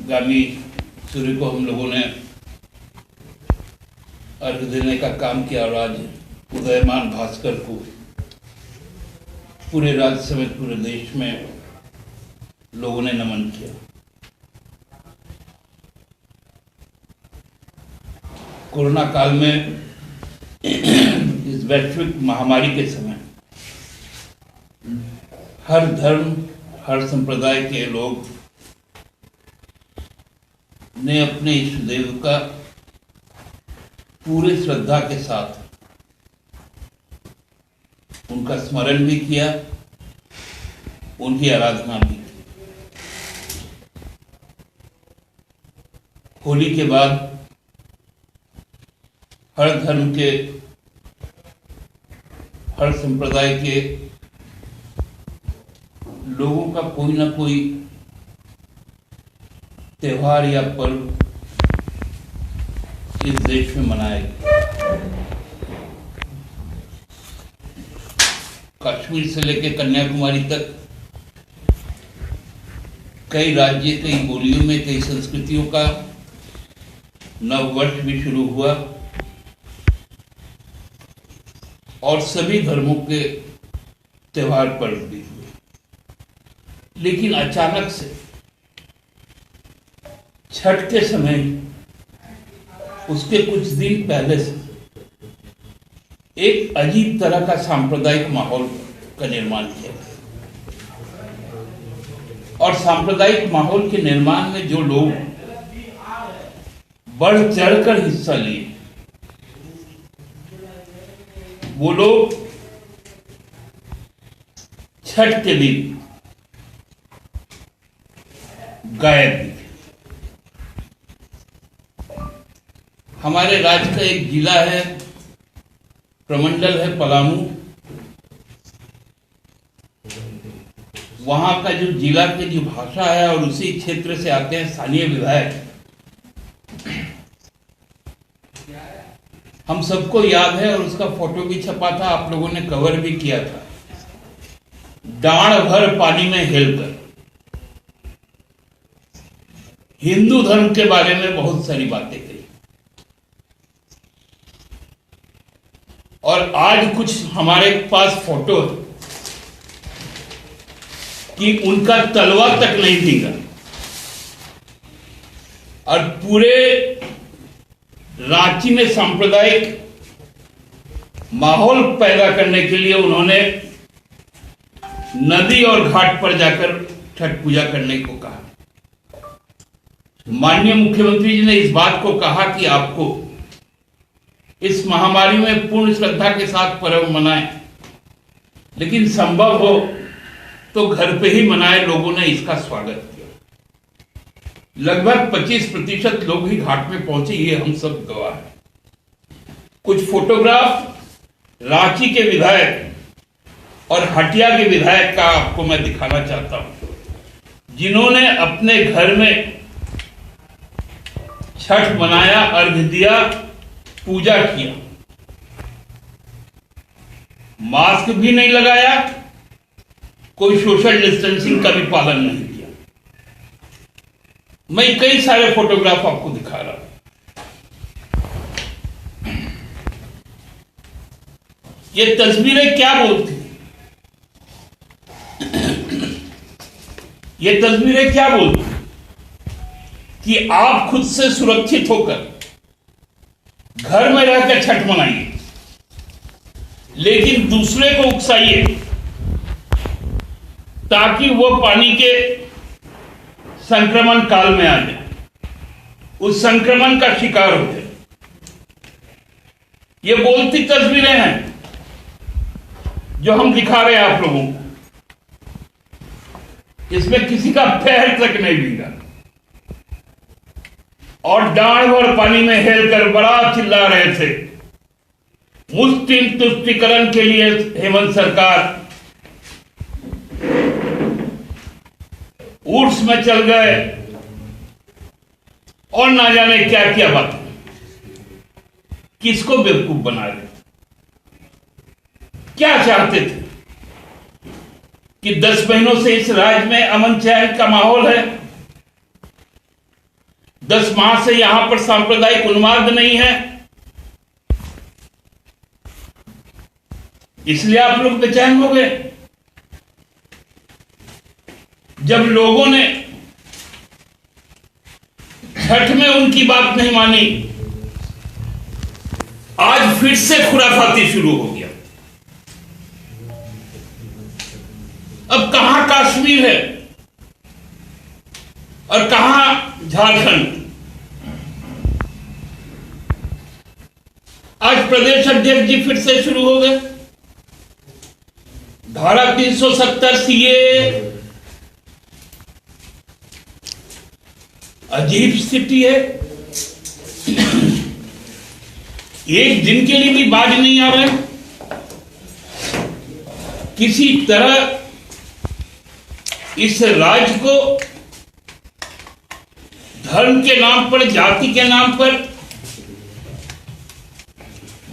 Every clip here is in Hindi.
गामी सूर्य को हम लोगों ने अर्घ देने का काम किया और आज उदयमान भास्कर को पूरे राज्य समेत पूरे देश में लोगों ने नमन किया। कोरोना काल में इस वैश्विक महामारी के समय हर धर्म हर संप्रदाय के लोग ने अपने इष्ट देव का पूरे श्रद्धा के साथ उनका स्मरण भी किया, उनकी आराधना भी की। होली के बाद हर धर्म के हर संप्रदाय के लोगों का कोई ना कोई त्योहार या पर्व इस देश में मनाया गया। कश्मीर से लेकर कन्याकुमारी तक कई राज्य, कई बोलियों में, कई संस्कृतियों का नव वर्ष भी शुरू हुआ और सभी धर्मों के त्योहार पर्व भी हुए। लेकिन अचानक से छठ के समय, उसके कुछ दिन पहले से एक अजीब तरह का सांप्रदायिक माहौल का निर्माण किया गया और सांप्रदायिक माहौल के निर्माण में जो लोग बढ़ चढ़कर हिस्सा लिए वो लोग छठ के दिन गायब दिखे। हमारे राज्य का एक जिला है, प्रमंडल है पलामू। वहां का जो जिला की जो भाषा है और उसी क्षेत्र से आते हैं स्थानीय विधायक, हम सबको याद है और उसका फोटो भी छपा था, आप लोगों ने कवर भी किया था। डांड भर पानी में हेलकर हिंदू धर्म के बारे में बहुत सारी बातें कही और आज कुछ हमारे पास फोटो है कि उनका तलवा तक नहीं भीगा और पूरे रांची में सांप्रदायिक माहौल पैदा करने के लिए उन्होंने नदी और घाट पर जाकर छठ पूजा करने को कहा। माननीय मुख्यमंत्री जी ने इस बात को कहा कि आपको इस महामारी में पूर्ण श्रद्धा के साथ पर्व मनाएं, लेकिन संभव हो तो घर पे ही मनाएं। लोगों ने इसका स्वागत किया। लगभग 25% लोग ही घाट में पहुंचे, ये हम सब गवाह हैं। कुछ फोटोग्राफ रांची के विधायक और हटिया के विधायक का आपको मैं दिखाना चाहता हूं, जिन्होंने अपने घर में छठ मनाया, अर्घ दिया, पूजा किया, मास्क भी नहीं लगाया, कोई सोशल डिस्टेंसिंग का भी पालन नहीं किया। मैं कई सारे फोटोग्राफ आपको दिखा रहा हूं। ये तस्वीरें क्या बोलती हैं? ये तस्वीरें क्या बोलती हैं? कि आप खुद से सुरक्षित होकर घर में रहकर छठ मनाइए, लेकिन दूसरे को उकसाइए ताकि वो पानी के संक्रमण काल में आ जाए, उस संक्रमण का शिकार हो जाए। ये बोलती तस्वीरें हैं जो हम दिखा रहे हैं आप लोगों को। इसमें किसी का पैर तक नहीं भीगा और डांड भर पानी में हेलकर बड़ा चिल्ला रहे थे। मुस्लिम तुष्टीकरण के लिए हेमंत सरकार उर्स में चल गए और ना जाने क्या क्या बात। किसको बेवकूफ बना रहे? क्या चाहते थे कि 10 महीनों से इस राज्य में अमन चैन का माहौल है, 10 माह से यहां पर सांप्रदायिक उन्माद नहीं है, इसलिए आप लोग बेचैन हो गए। जब लोगों ने छठ में उनकी बात नहीं मानी, आज फिर से खुराफाती शुरू हो गया। अब कहां कश्मीर है और कहां झारखंड? आज प्रदेश अध्यक्ष जी फिर से शुरू हो गए। धारा 370 सीए, अजीब स्थिति है। एक दिन के लिए भी बाज नहीं आ रहे। किसी तरह इस राज्य को धर्म के नाम पर, जाति के नाम पर,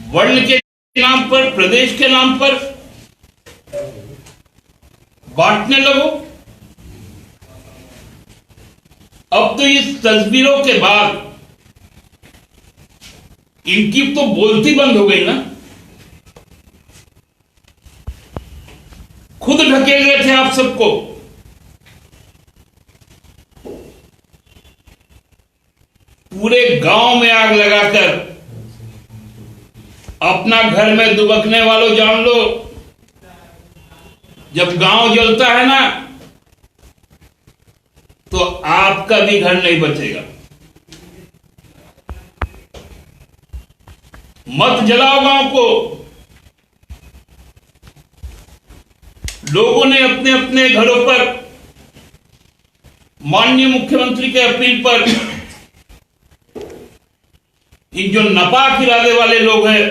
वर्ण के नाम पर, प्रदेश के नाम पर बांटने लगो। अब तो इस तस्वीरों के बाद इनकी तो बोलती बंद हो गई ना। खुद ढकेल रहे थे आप सबको। पूरे गांव में आग लगाकर अपना घर में दुबकने वालों जान लो, जब गांव जलता है ना तो आपका भी घर नहीं बचेगा। मत जलाओ गांव को। लोगों ने अपने अपने घरों पर माननीय मुख्यमंत्री के अपील पर, इन जो नापाक इरादे वाले लोग हैं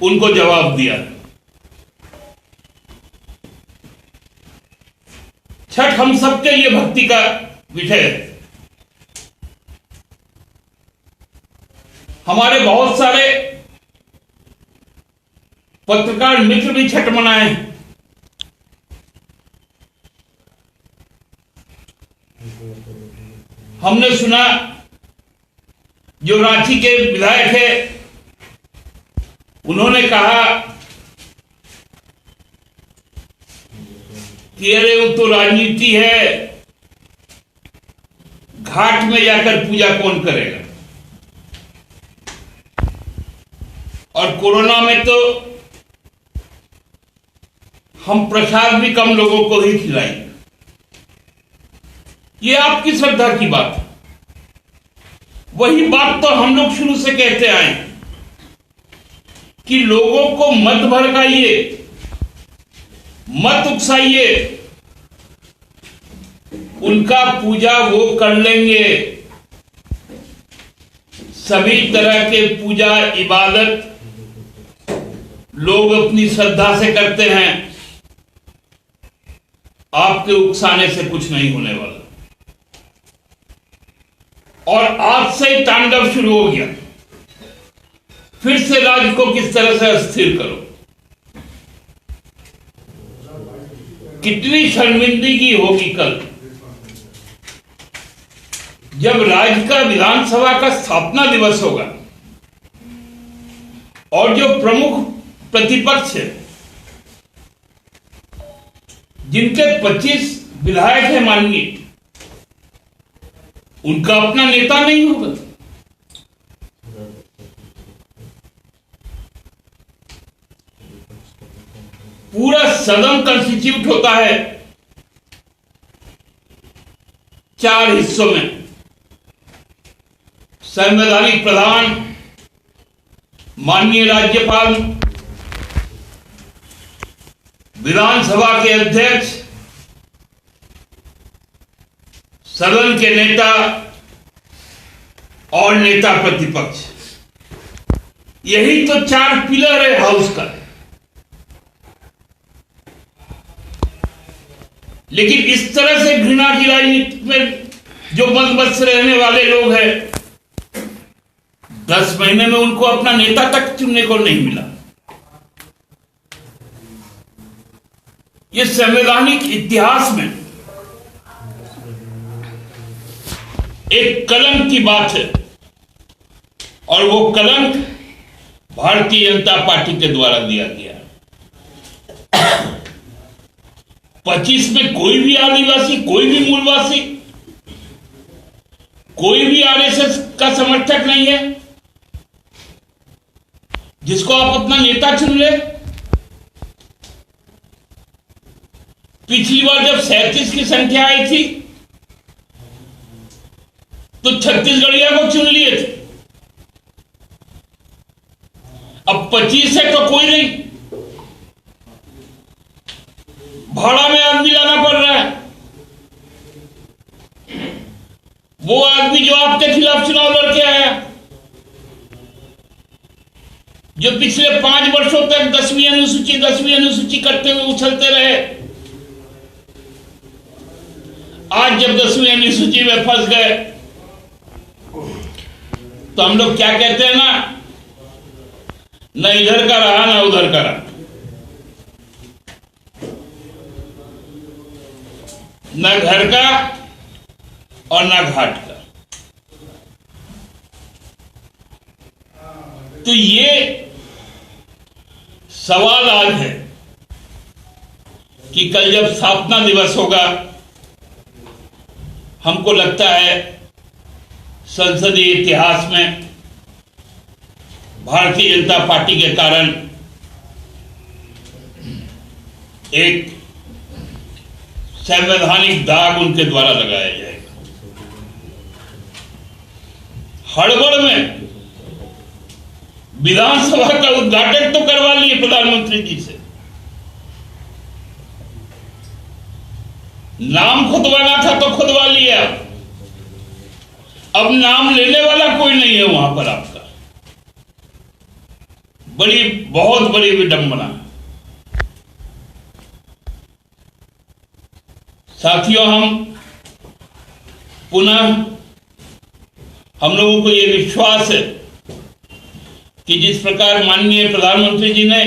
उनको जवाब दिया। छठ हम सबके लिए भक्ति का विषय है। हमारे बहुत सारे पत्रकार मित्र भी छठ मनाए। हमने सुना जो रांची के विधायक है उन्होंने कहा कि अरे वो तो राजनीति है, घाट में जाकर पूजा कौन करेगा। और कोरोना में तो हम प्रसाद भी कम लोगों को ही खिलाएंगे। ये आपकी श्रद्धा की बात है। वही बात तो हम लोग शुरू से कहते आए कि लोगों को मत भड़काइए, मत उकसाइए। उनका पूजा वो कर लेंगे। सभी तरह के पूजा इबादत लोग अपनी श्रद्धा से करते हैं। आपके उकसाने से कुछ नहीं होने वाला। और आज से ही तांडव शुरू हो गया। फिर से राज्य को किस तरह से अस्थिर करो। कितनी शर्मिंदगी होगी कल जब राज्य का विधानसभा का स्थापना दिवस होगा और जो प्रमुख प्रतिपक्ष है, जिनके 25 विधायक हैं माननीय, उनका अपना नेता नहीं होगा। पूरा सदन कंस्टिट्यूट होता है 4 हिस्सों में। संवैधानिक प्रधान, माननीय राज्यपाल, विधानसभा के अध्यक्ष, सदन के नेता और नेता प्रतिपक्ष। यही तो 4 पिलर है हाउस का। लेकिन इस तरह से घृणा की राजनीति में जो मत से रहने वाले लोग हैं, 10 महीने में उनको अपना नेता तक चुनने को नहीं मिला। ये संवैधानिक इतिहास में एक कलंक की बात है, और वो कलंक भारतीय जनता पार्टी के द्वारा दिया गया। 25 में कोई भी आदिवासी, कोई भी मूलवासी, कोई भी आरएसएस का समर्थक नहीं है जिसको आप अपना नेता चुन ले। पिछली बार जब 37 की संख्या आई थी तो छत्तीसगढ़िया को चुन लिए थे। अब 25 है तो कोई नहीं, भाड़ा में आदमी लाना पड़ रहा है। वो आदमी जो आपके खिलाफ चुनाव लड़के आया, जो पिछले 5 वर्षों तक 10वीं अनुसूची करते हुए उछलते रहे, आज जब 10वीं अनुसूची में फंस गए तो हम लोग क्या कहते हैं ना, न इधर का रहा न उधर का रहा, न घर का और न घाट का। तो ये सवाल आज है कि कल जब स्थापना दिवस होगा, हमको लगता है संसदीय इतिहास में भारतीय जनता पार्टी के कारण एक संवैधानिक दाग उनके द्वारा लगाया जाएगा। हड़बड़ में विधानसभा का उद्घाटन तो करवा लिए प्रधानमंत्री जी से, नाम खुदवाना था तो खुदवा लिया, अब नाम लेने वाला कोई नहीं है वहां पर आपका। बहुत बड़ी विडंबना। साथियों, हम लोगों को यह विश्वास है कि जिस प्रकार माननीय प्रधानमंत्री जी ने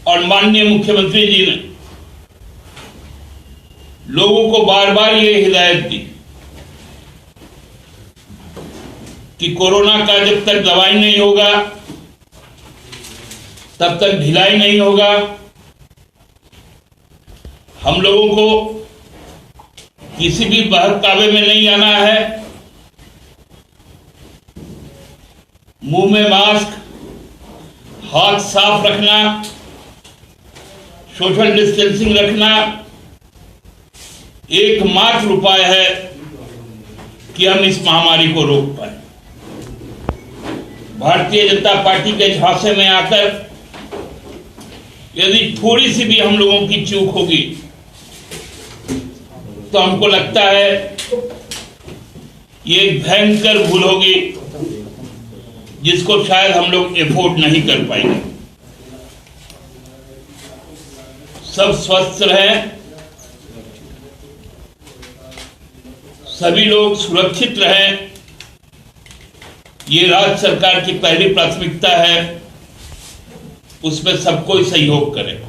और माननीय मुख्यमंत्री जी ने लोगों को बार बार ये हिदायत दी कि कोरोना का जब तक दवाई नहीं होगा तब तक ढिलाई नहीं होगा। हम लोगों को किसी भी बहकावे में नहीं आना है। मुंह में मास्क, हाथ साफ रखना, सोशल डिस्टेंसिंग रखना एकमात्र उपाय है कि हम इस महामारी को रोक पाए। भारतीय जनता पार्टी के झांसे में आकर यदि थोड़ी सी भी हम लोगों की चूक होगी तो हमको लगता है ये एक भयंकर भूल होगी जिसको शायद हम लोग एफोर्ड नहीं कर पाएंगे। सब स्वस्थ रहें, सभी लोग सुरक्षित रहें, ये राज्य सरकार की पहली प्राथमिकता है, उसमें सब कोई सहयोग करे।